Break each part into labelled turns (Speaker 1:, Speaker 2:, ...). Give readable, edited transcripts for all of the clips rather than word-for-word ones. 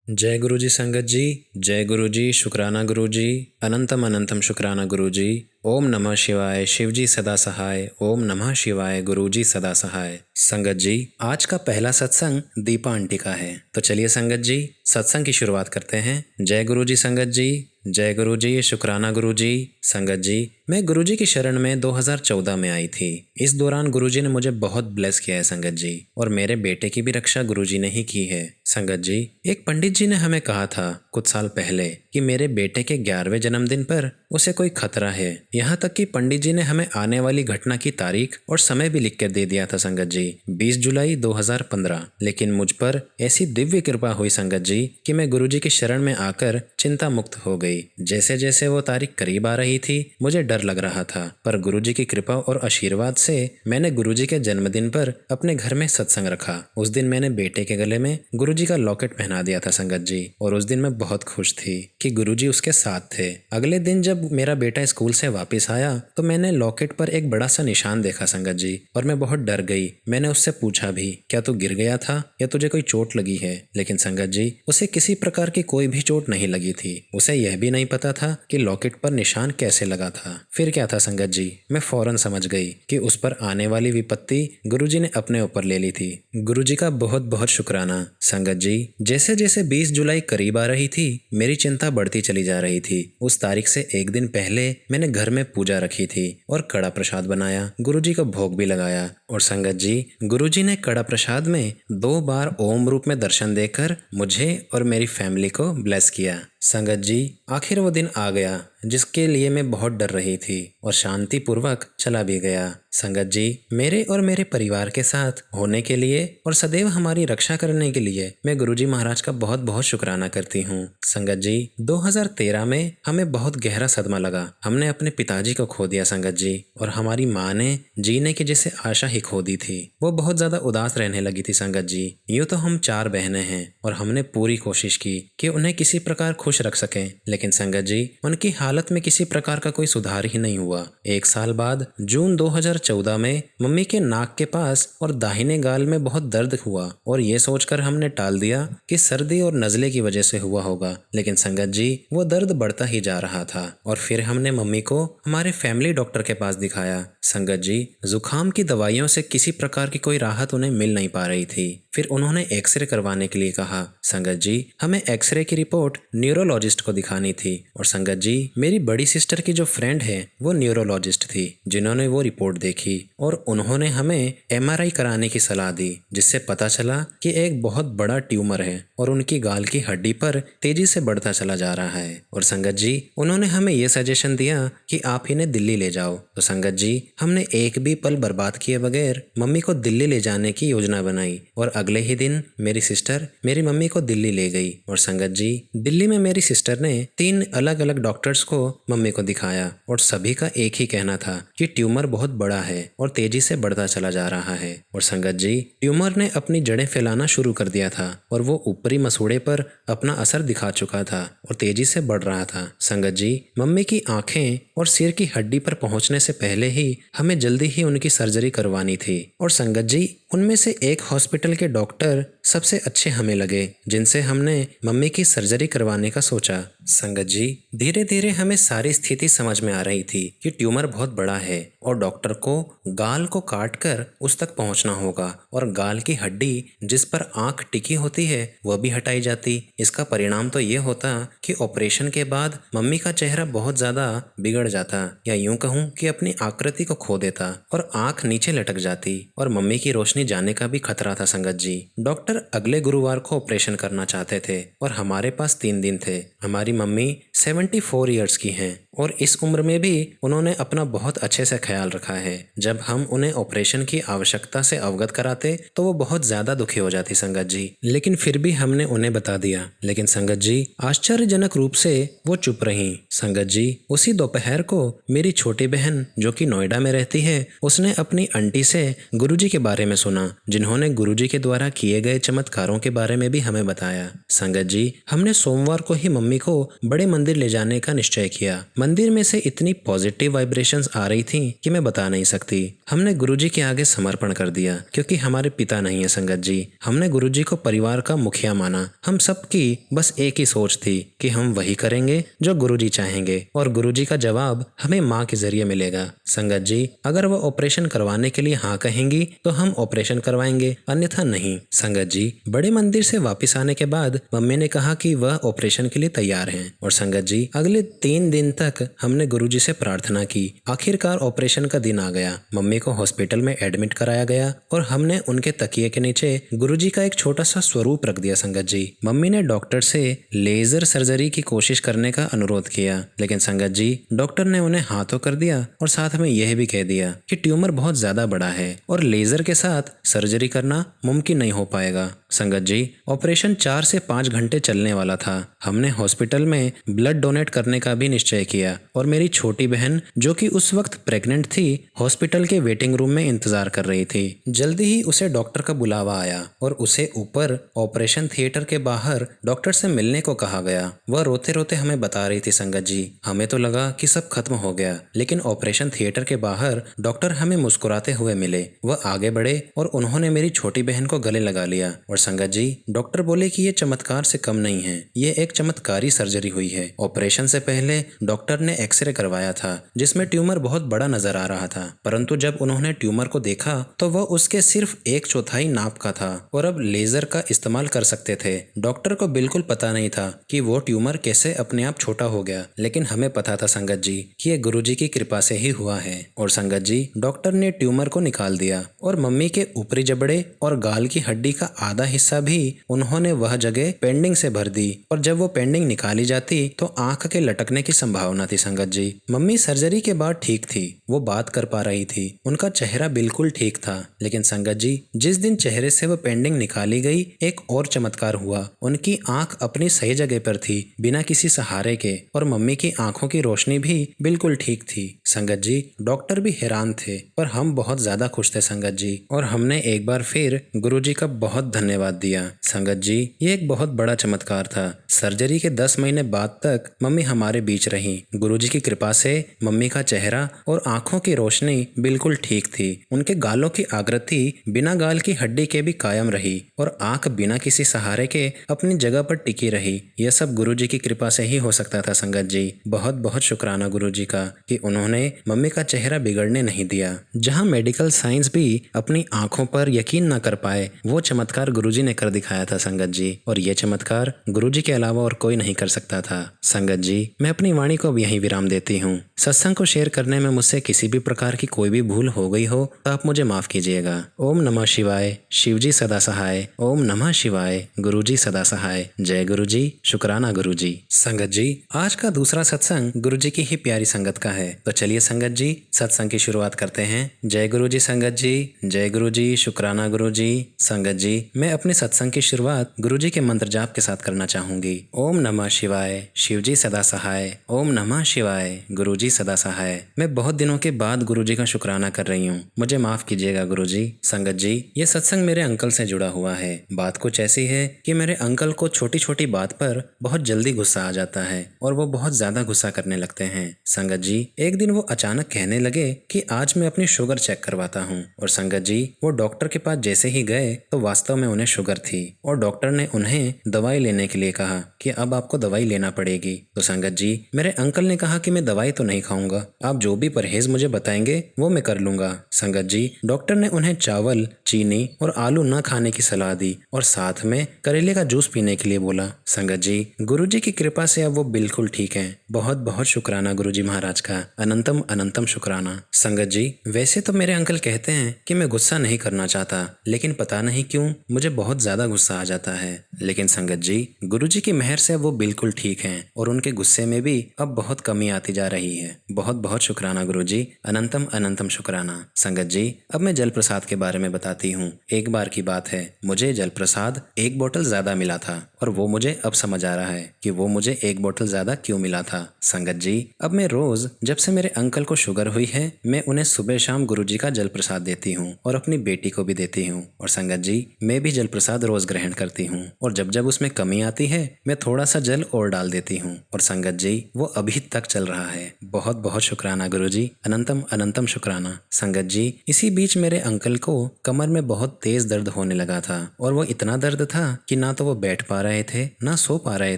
Speaker 1: जय गुरु जी संगत जी। जय गुरु जी। शुक्राना गुरु जी। अनंतम अनंतम शुक्राना गुरु जी। ओम नमः शिवाय। शिव जी सदा सहाय। ओम नमः शिवाय। गुरु जी सदा सहाय। संगत जी, आज का पहला सत्संग दीपा आंटी का है, तो चलिए संगत जी सत्संग की शुरुआत करते हैं। जय गुरु जी संगत जी। जय गुरु जी। शुक्राना गुरु जी। संगत जी, मैं गुरु जी की शरण में 2014 में आई थी। इस दौरान गुरु जी ने मुझे बहुत ब्लेस किया है संगत जी, और मेरे बेटे की भी रक्षा गुरु जी ने ही की है। संगत जी, एक पंडित जी ने हमें कहा था कुछ साल पहले कि मेरे बेटे के 11वें जन्मदिन पर उसे कोई खतरा है। यहाँ तक कि पंडित जी ने हमें आने वाली घटना की तारीख और समय भी लिख कर दे दिया था संगत जी, 20 जुलाई 2015। लेकिन मुझ पर ऐसी दिव्य कृपा हुई संगत जी कि मैं गुरु जी की शरण में आकर चिंता मुक्त हो गई। जैसे जैसे वो तारीख करीब आ रही थी मुझे डर लग रहा था, पर गुरु जी की कृपा और आशीर्वाद से मैंने गुरु जी के जन्मदिन पर अपने घर में सत्संग रखा। उस दिन मैंने बेटे के गले में गुरु जी का लॉकेट पहना दिया था संगत जी, और उस दिन मैं बहुत खुश थी कि गुरु जी उसके साथ थे। अगले दिन जब मेरा बेटा स्कूल से वापस आया तो मैंने लॉकेट पर एक बड़ा सा निशान देखा संगत जी, और मैं बहुत डर गई। मैंने उससे पूछा भी, क्या तू गिर गया था या तुझे कोई चोट लगी है? लेकिन संगत जी, उसे किसी प्रकार की कोई भी चोट नहीं लगी थी। उसे यह भी नहीं पता था कि लॉकेट पर निशान कैसे लगा था। फिर क्या था संगत जी, मैं फौरन समझ गई कि उस पर आने वाली विपत्ति गुरु जी ने अपने ऊपर ले ली थी। गुरु जी का बहुत बहुत शुक्राना। संगत जी, जैसे जैसे 20 जुलाई करीब आ रही थी मेरी चिंता बढ़ती चली जा रही थी। उस तारीख से एक दिन पहले मैंने घर में पूजा रखी थी और कड़ा प्रसाद बनाया, गुरु जी को भोग भी लगाया। और संगत जी, गुरु जी ने कड़ा प्रसाद में 2 बार ओम रूप में दर्शन देकर मुझे और मेरी फैमिली को ब्लेस किया। संगत जी, आखिर वो दिन आ गया जिसके लिए मैं बहुत डर रही थी, और शांति पूर्वक चला भी गया। संगत जी, मेरे और मेरे परिवार के साथ होने के लिए और सदैव हमारी रक्षा करने के लिए मैं गुरुजी महाराज का बहुत बहुत शुक्राना करती हूँ। संगत जी, 2013 में हमें बहुत गहरा सदमा लगा। हमने अपने पिताजी को खो दिया संगत जी, और हमारी माँ ने जीने की जैसे आशा ही खो दी थी। वो बहुत ज्यादा उदास रहने लगी थी संगत जी। यूँ तो हम 4 बहनें हैं और हमने पूरी कोशिश की कि उन्हें किसी प्रकार खुश रख सकें, लेकिन संगत जी उनकी हालत में किसी प्रकार का कोई सुधार ही नहीं हुआ। 1 साल बाद जून 2014 में मम्मी के नाक के पास और दाहिने गाल में बहुत दर्द हुआ, और ये सोचकर हमने टाल दिया कि सर्दी और नज़ले की वजह से हुआ होगा। लेकिन संगत जी, वो दर्द बढ़ता ही जा रहा था, और फिर हमने मम्मी को हमारे फैमिली डॉक्टर के पास दिखाया। संगत जी, जुकाम की दवाइयों से किसी प्रकार की कोई राहत उन्हें मिल नहीं पा रही थी। फिर उन्होंने एक्सरे करवाने के लिए कहा। संगत जी, हमें एक्सरे की रिपोर्ट न्यूरोलॉजिस्ट को दिखानी थी, और संगत जी, मेरी बड़ी सिस्टर की जो फ्रेंड है वो न्यूरोलॉजिस्ट थी, जिन्होंने वो रिपोर्ट देखी और उन्होंने हमें MRI कराने की सलाह दी, जिससे पता चला कि एक बहुत बड़ा ट्यूमर है और उनकी गाल की हड्डी पर तेजी से बढ़ता चला जा रहा है। और संगत जी, उन्होंने हमें ये सजेशन दिया कि आप इन्हें दिल्ली ले जाओ। तो संगत जी, हमने एक भी पल बर्बाद किए बगैर मम्मी को दिल्ली ले जाने की योजना बनाई, और अगले ही दिन मेरी सिस्टर मेरी मम्मी को दिल्ली ले गई। और संगत जी, दिल्ली में मेरी सिस्टर ने 3 अलग अलग डॉक्टर्स को मम्मी को दिखाया, और सभी का एक ही कहना था कि ट्यूमर बहुत बड़ा है और तेजी से बढ़ता चला जा रहा है। और संगत जी, ट्यूमर ने अपनी जड़ें फैलाना शुरू कर दिया था, और वो ऊपरी मसूड़े पर अपना असर दिखा चुका था और तेजी से बढ़ रहा था। संगत जी, मम्मी की आंखें और सिर की हड्डी पर पहुंचने से पहले ही हमें जल्दी ही उनकी सर्जरी करवानी थी। और संगत जी, उनमें से एक हॉस्पिटल के डॉक्टर सबसे अच्छे हमें लगे, जिनसे हमने मम्मी की सर्जरी करवाने का सोचा। संगत जी, धीरे धीरे हमें सारी स्थिति समझ में आ रही थी कि ट्यूमर बहुत बड़ा है, और डॉक्टर को गाल को काटकर उस तक पहुंचना होगा, और गाल की हड्डी जिस पर आंख टिकी होती है वह भी हटाई जाती। इसका परिणाम तो ये होता कि ऑपरेशन के बाद मम्मी का चेहरा बहुत ज्यादा बिगड़ जाता, या यूं कहूँ कि अपनी आकृति को खो देता, और आंख नीचे लटक जाती, और मम्मी की रोशनी जाने का भी खतरा था। संगत जी, डॉक्टर अगले गुरुवार को ऑपरेशन करना चाहते थे, और हमारे पास 3 दिन थे। हमारी मम्मी 74 ईयर्स की हैं, और इस उम्र में भी उन्होंने अपना बहुत अच्छे से ख्याल रखा है। जब हम उन्हें ऑपरेशन की आवश्यकता से अवगत कराते तो वो बहुत ज्यादा दुखी हो जाती संगत जी, लेकिन फिर भी हमने उन्हें बता दिया। लेकिन संगत जी, आश्चर्यजनक रूप से वो चुप रहीं। संगत जी, उसी दोपहर को मेरी छोटी बहन जो कि नोएडा में रहती है, उसने अपनी आंटी से गुरुजी के बारे में सुना, जिन्होंने गुरुजी के द्वारा किए गए चमत्कारों के बारे में भी हमें बताया। संगत जी, हमने सोमवार को ही मम्मी को बड़े मंदिर ले जाने का निश्चय किया। मंदिर में से इतनी पॉजिटिव वाइब्रेशंस आ रही थी कि मैं बता नहीं सकती। हमने गुरुजी के आगे समर्पण कर दिया क्योंकि हमारे पिता नहीं है संगत जी। हमने गुरुजी को परिवार का मुखिया माना। हम सबकी बस एक ही सोच थी कि हम वही करेंगे जो गुरुजी चाहेंगे और गुरुजी का जवाब हमें माँ के जरिए मिलेगा। संगत जी, अगर वह ऑपरेशन करवाने के लिए हाँ कहेंगी तो हम ऑपरेशन करवाएंगे, अन्यथा नहीं। संगत जी, बड़े मंदिर से वापस आने के बाद मम्मी ने कहा कि वह ऑपरेशन के लिए तैयार हैं और संगत जी, अगले 3 दिन तक हमने गुरुजी से प्रार्थना की। आखिरकार ऑपरेशन का दिन आ गया। मम्मी को हॉस्पिटल में एडमिट कराया गया और हमने उनके तकिए के नीचे गुरुजी का एक छोटा सा स्वरूप रख दिया। संगत जी, मम्मी ने डॉक्टर से लेजर सर्जरी की कोशिश करने का अनुरोध किया, लेकिन संगत जी, डॉक्टर ने उन्हें हाँ तो कर दिया और साथ में यह भी कह दिया कि ट्यूमर बहुत ज्यादा बड़ा है और लेजर के साथ सर्जरी करना मुमकिन नहीं हो पाएगा। संगत जी, ऑपरेशन 4 से 5 घंटे चलने वाला था। हमने हॉस्पिटल में ब्लड डोनेट करने का भी निश्चय किया और मेरी छोटी बहन, जो कि उस वक्त प्रेग्नेंट थी, हॉस्पिटल के वेटिंग रूम में इंतजार कर रही थी। जल्दी ही उसे डॉक्टर का बुलावा आया और उसे ऊपर ऑपरेशन थिएटर के बाहर डॉक्टर से मिलने को कहा गया। वह रोते रोते हमें बता रही थी संगत जी, हमें तो लगा कि सब खत्म हो गया, लेकिन ऑपरेशन थिएटर के बाहर डॉक्टर हमें मुस्कुराते हुए मिले। वह आगे बढ़े और उन्होंने मेरी छोटी बहन को गले लगा लिया और संगत जी, डॉक्टर बोले कि ये चमत्कार से कम नहीं है, ये एक चमत्कारी सर्जरी हुई है। ऑपरेशन से पहले डॉक्टर ने एक्सरे करवाया था जिसमें ट्यूमर बहुत बड़ा नजर आ रहा था, परंतु जब उन्होंने ट्यूमर को देखा तो वह उसके सिर्फ 1/4 नाप का था और अब लेजर का इस्तेमाल कर सकते थे। डॉक्टर को बिल्कुल पता नहीं था कि वो ट्यूमर कैसे अपने आप छोटा हो गया, लेकिन हमें पता था संगत जी कि ये गुरुजी की कृपा से ही हुआ है। और संगत जी, डॉक्टर ने ट्यूमर को निकाल दिया और मम्मी के ऊपरी जबड़े और गाल की हड्डी का आधा हिस्सा भी उन्होंने वह जगह पेंडिंग से भर दी और जब वो पेंडिंग निकाली जाती तो आंख के लटकने की संभावना थी। संगत जी, मम्मी सर्जरी के बाद ठीक थी, वो बात कर पा रही थी, उनका चेहरा बिल्कुल ठीक था। लेकिन संगत जी, जिस दिन चेहरे से वो पेंडिंग निकाली गई, एक और चमत्कार हुआ। उनकी आंख अपनी सही जगह पर थी बिना किसी सहारे के और मम्मी की आंखों की रोशनी भी बिल्कुल ठीक थी। संगत जी, डॉक्टर भी हैरान थे पर हम बहुत ज्यादा खुश थे संगत जी, और हमने एक बार फिर गुरुजी का बहुत धन्यवाद दिया। संगत जी, ये एक बहुत बड़ा चमत्कार था। सर्जरी के 10 महीने बाद तक मम्मी हमारे बीच रही। गुरुजी की कृपा से मम्मी का चेहरा और आंखों की रोशनी बिल्कुल ठीक थी। उनके गालों की आकृति बिना गाल की हड्डी के भी कायम रही और आंख बिना किसी सहारे के अपनी जगह पर टिकी रही। यह सब गुरुजी की कृपा से ही हो सकता था संगत जी। बहुत बहुत शुक्राना गुरुजी का कि उन्होंने मम्मी का चेहरा बिगड़ने नहीं दिया। जहाँ मेडिकल साइंस भी अपनी आंखों पर यकीन न कर पाए, वो चमत्कार गुरुजी ने कर दिखाया था संगत जी, और ये चमत्कार गुरुजी के अलावा और कोई नहीं कर सकता था। संगत जी, मैं अपनी वाणी को अब यहीं विराम देती हूँ। सत्संग को शेयर करने में मुझसे किसी भी प्रकार की कोई भी भूल हो गई हो तो आप मुझे माफ कीजिएगा। ओम नमः शिवाय। शिवजी सदा सहाय। ओम नमः शिवाय। गुरुजी सदा सहाय। जय गुरुजी। शुक्राना गुरुजी। संगत जी, आज का दूसरा सत्संग गुरुजी की ही प्यारी संगत का है, तो चलिए संगत जी सत्संग की शुरुआत करते हैं। जय गुरुजी संगत जी। जय गुरुजी। शुक्राना गुरुजी। संगत जी, मैं अपने सत्संग की शुरुआत गुरुजी के मंत्र जाप के साथ करना चाहूंगी। ओम नमः शिवाय। शिवजी सदा सहाय। ओम नमः शिवाय। गुरुजी सदा सहाय। मैं बहुत दिनों के बाद गुरुजी का शुक्राना कर रही हूँ, मुझे माफ कीजिएगा गुरुजी। संगत जी, ये सत्संग मेरे अंकल से जुड़ा हुआ है। बात कुछ ऐसी है कि मेरे अंकल को छोटी छोटी बात पर बहुत जल्दी गुस्सा आ जाता है और वो बहुत ज्यादा गुस्सा करने लगते हैं। संगत जी, एक दिन वो अचानक कहने लगे कि आज मैं अपनी शुगर चेक करवाता हूँ, और संगत जी, वो डॉक्टर के पास जैसे ही गए तो वास्तव में उन्हें शुगर थी और डॉक्टर ने उन्हें दवाई लेने के लिए कहा कि अब आपको दवाई लेना पड़ेगी। तो संगत जी, मेरे अंकल ने कहा कि मैं दवाई तो नहीं खाऊंगा, आप जो भी परहेज मुझे बताएंगे वो मैं कर लूंगा। संगत जी, डॉक्टर ने उन्हें चावल, चीनी और आलू न खाने की सलाह दी और साथ में करेले का जूस पीने के लिए बोला। संगत जी, गुरुजी की कृपा से अब वो बिल्कुल ठीक हैं। बहुत बहुत शुक्राना गुरुजी महाराज का, अनंतम अनंतम शुक्राना। संगत जी, वैसे तो मेरे अंकल कहते हैं कि मैं गुस्सा नहीं करना चाहता, लेकिन पता नहीं क्यों मुझे बहुत ज्यादा गुस्सा आ जाता है। लेकिन संगत जी, गुरुजी की मेहर से वो बिल्कुल ठीक हैं और उनके गुस्से में भी अब बहुत कमी आती जा रही है। बहुत बहुत शुक्राना गुरुजी, अनंतम अनंतम शुक्राना। संगत जी, अब मैं जल प्रसाद के बारे में बताती हूँ। एक बार की बात है, मुझे जल प्रसाद 1 बोतल ज्यादा मिला था और वो मुझे अब समझ आ रहा है कि वो मुझे 1 बोतल ज्यादा क्यों मिला था। संगत जी, अब मैं रोज जब से मेरे अंकल को शुगर हुई है, मैं उन्हें सुबह शाम गुरुजी का जल प्रसाद देती हूँ और अपनी बेटी को भी देती हूँ। और संगत जी, मैं भी जल प्रसाद रोज ग्रहण करती हूँ और जब जब उसमें कमी आती है मैं थोड़ा सा जल और डाल देती हूँ। और संगत जी, वो अभी अभी तक चल रहा है। बहुत बहुत शुक्राना गुरुजी, अनंतम अनंतम शुक्राना। संगत जी, इसी बीच मेरे अंकल को कमर में बहुत तेज दर्द होने लगा था और वो इतना दर्द था कि ना तो वो बैठ पा रहे थे ना सो पा रहे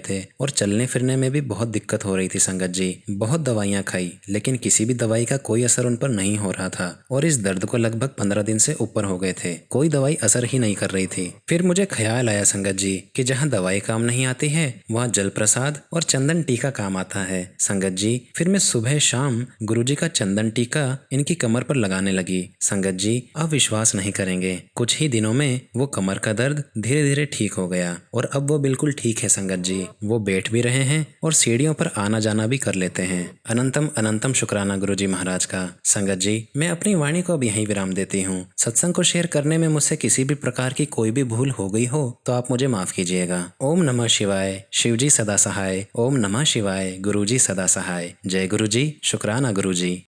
Speaker 1: थे और चलने फिरने में भी बहुत दिक्कत हो रही थी। संगत जी, बहुत दवाइयाँ खाई लेकिन किसी भी दवाई का कोई असर उन पर नहीं हो रहा था और इस दर्द को लगभग 15 दिन से ऊपर हो गए थे। कोई दवाई असर ही नहीं कर रही थी। फिर मुझे ख्याल आया संगत जी कि जहाँ दवाई काम नहीं आती है वहाँ जल प्रसाद और चंदन टीका काम आता है। संगत जी, फिर मैं सुबह शाम गुरुजी का चंदन टीका इनकी कमर पर लगाने लगी। संगत जी, आप विश्वास नहीं करेंगे, कुछ ही दिनों में वो कमर का दर्द धीरे धीरे ठीक हो गया और अब वो बिल्कुल ठीक है। संगत जी, वो बैठ भी रहे हैं और सीढ़ियों पर आना जाना भी कर लेते हैं। अनंतम अनंतम शुक्राना गुरुजी महाराज का। संगत जी, मैं अपनी वाणी को अब यहीं विराम देती हूँ। सत्संग को शेयर करने में मुझसे किसी भी प्रकार की कोई भी भूल हो गई हो तो आप मुझे माफ कीजिएगा। ओम नमः शिवाय, शिवजी सदा सहाय। ओम नमः शिवाय, गुरुजी सदा सहाय। जय गुरुजी, शुक्राना गुरुजी।